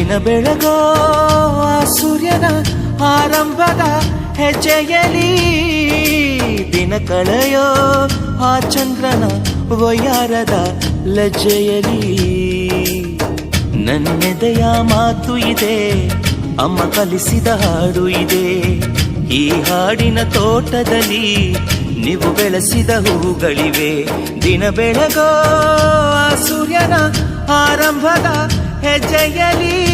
ದಿನ ಬೆಳಗೋ ಆ ಸೂರ್ಯನ ಆರಂಭದ ಹೆಜ್ಜೆಯಲಿ, ದಿನ ಕಳೆಯೋ ಆ ಚಂದ್ರನ ವಯ್ಯಾರದ ಲಜ್ಜೆಯಲಿ. ನನ್ನೆದೆಯ ಮಾತು ಇದೆ, ಅಮ್ಮ ಕಲಿಸಿದ ಹಾಡು ಇದೆ. ಈ ಹಾಡಿನ ತೋಟದಲ್ಲಿ ನೀವು ಬೆಳೆಸಿದ ಹೂಗಳಿವೆ. ದಿನ ಬೆಳಗೋ ಆ ಸೂರ್ಯನ ಆರಂಭದ ಹೆಜ್ಜೆಯಲಿ.